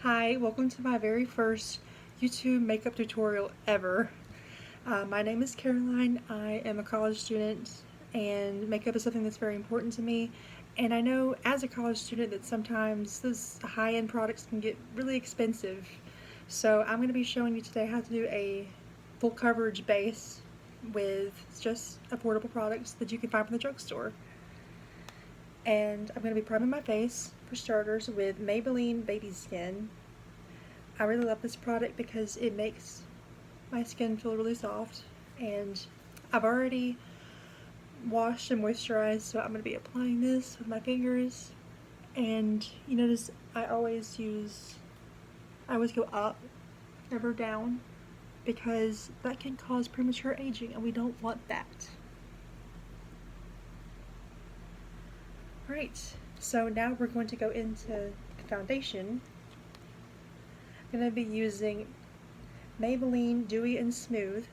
Hi, welcome to my very first YouTube makeup tutorial ever. My name is Caroline. I am a college student and makeup is something that's very important to me. And I know as a college student that sometimes those high-end products can get really expensive. So I'm going to be showing you today how to do a full coverage base with just affordable products that you can find from the drugstore. And I'm going to be priming my face, for starters, with Maybelline Baby Skin. I really love this product because it makes my skin feel really soft, and I've already washed and moisturized, so I'm going to be applying this with my fingers. And you notice I always go up, never down, because that can cause premature aging and we don't want that. Right, so now we're going to go into the foundation. I'm going to be using Maybelline Dewy and Smooth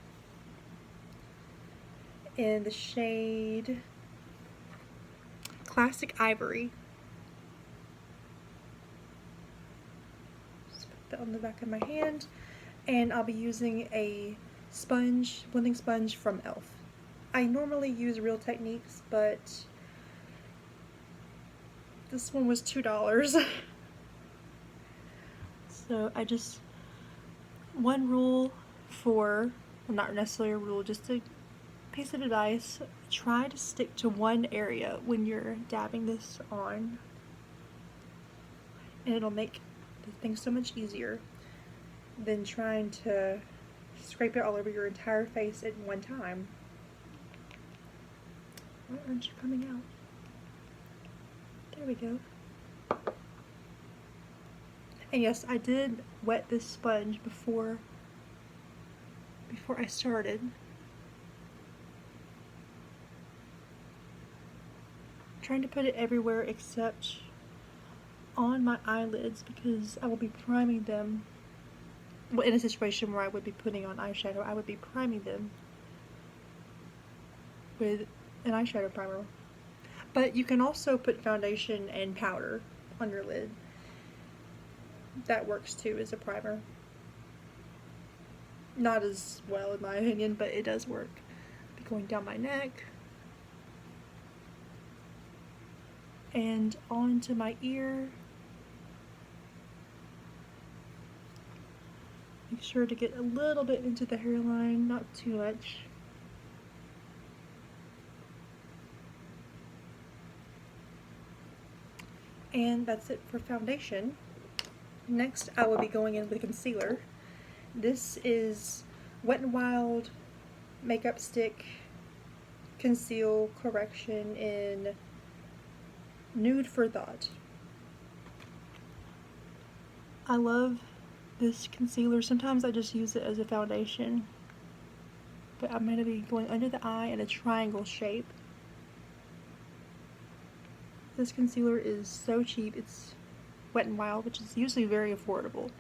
in the shade Classic Ivory. Just put that on the back of my hand, and I'll be using a blending sponge from e.l.f. I normally use Real Techniques, but this one was $2. So one rule well, not necessarily a rule, just a piece of advice: try to stick to one area when you're dabbing this on, and it'll make things so much easier than trying to scrape it all over your entire face at one time. Why aren't you coming out? There we go. And yes, I did wet this sponge before I started. I'm trying to put it everywhere except on my eyelids because I will be priming them. Well, in a situation where I would be putting on eyeshadow, I would be priming them with an eyeshadow primer. But you can also put foundation and powder on your lid. That works too as a primer. Not as well in my opinion, but it does work. Be going down my neck and onto my ear. Make sure to get a little bit into the hairline, not too much. And that's it for foundation. Next, I will be going in with concealer. This is Wet n Wild Makeup Stick Conceal Correction in Nude for Thought. I love this concealer. Sometimes I just use it as a foundation, but I'm going to be going under the eye in a triangle shape. This concealer is so cheap. It's Wet n Wild, which is usually very affordable.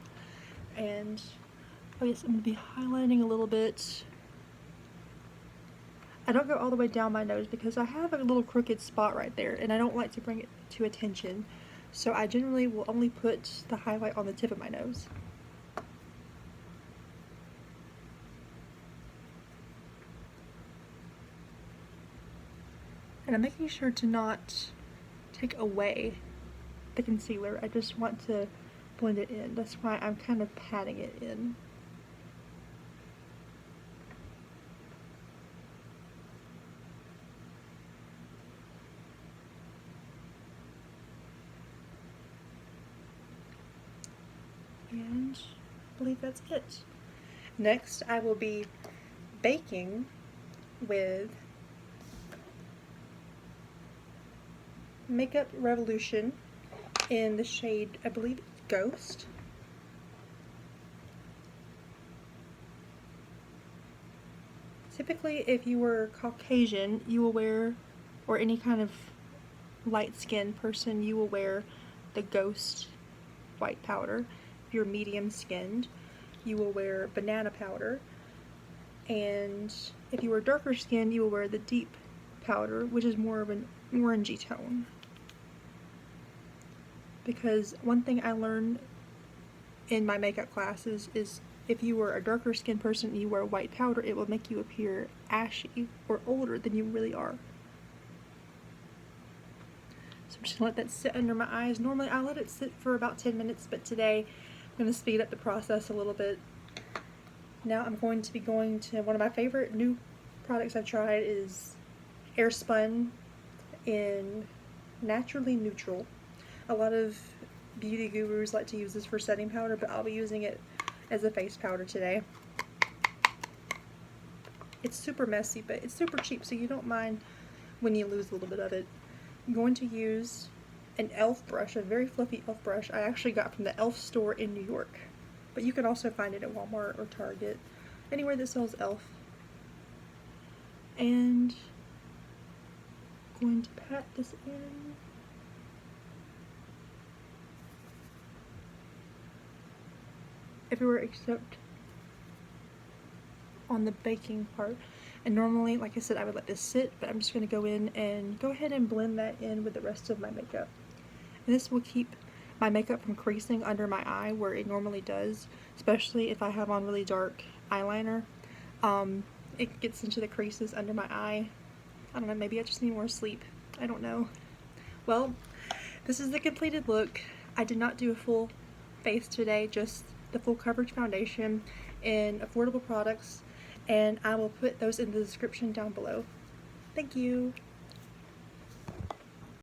And oh yes, I'm going to be highlighting a little bit. I don't go all the way down my nose because I have a little crooked spot right there and I don't like to bring it to attention. So I generally will only put the highlight on the tip of my nose. And I'm making sure to not take away the concealer. I just want to blend it in. That's why I'm kind of patting it in. And I believe that's it. Next, I will be baking with Makeup Revolution in the shade, I believe, Ghost. Typically, if you were Caucasian, you will wear, or any kind of light-skinned person, you will wear the Ghost white powder. If you're medium-skinned, you will wear banana powder. And if you were darker skinned, you will wear the deep powder, which is more of an orangey tone. Because one thing I learned in my makeup classes is if you were a darker skinned person and you wear white powder, it will make you appear ashy or older than you really are. So I'm just gonna let that sit under my eyes. Normally I let it sit for about 10 minutes, but today I'm gonna speed up the process a little bit. Now I'm going to be going to one of my favorite new products I've tried is Airspun in Naturally Neutral. A lot of beauty gurus like to use this for setting powder, but I'll be using it as a face powder today. It's super messy, but it's super cheap, so you don't mind when you lose a little bit of it. I'm going to use an e.l.f. brush, a very fluffy e.l.f. brush I actually got from the e.l.f. store in New York. But you can also find it at Walmart or Target, anywhere that sells e.l.f. And I'm going to pat this in. Everywhere except on the baking part. And normally, like I said, I would let this sit, but I'm just going to go in and go ahead and blend that in with the rest of my makeup. And this will keep my makeup from creasing under my eye where it normally does, especially if I have on really dark eyeliner. It gets into the creases under my eye. I don't know, maybe I just need more sleep. I don't know. Well, this is the completed look. I did not do a full face today, just the full coverage foundation in affordable products, and I will put those in the description down below. Thank you.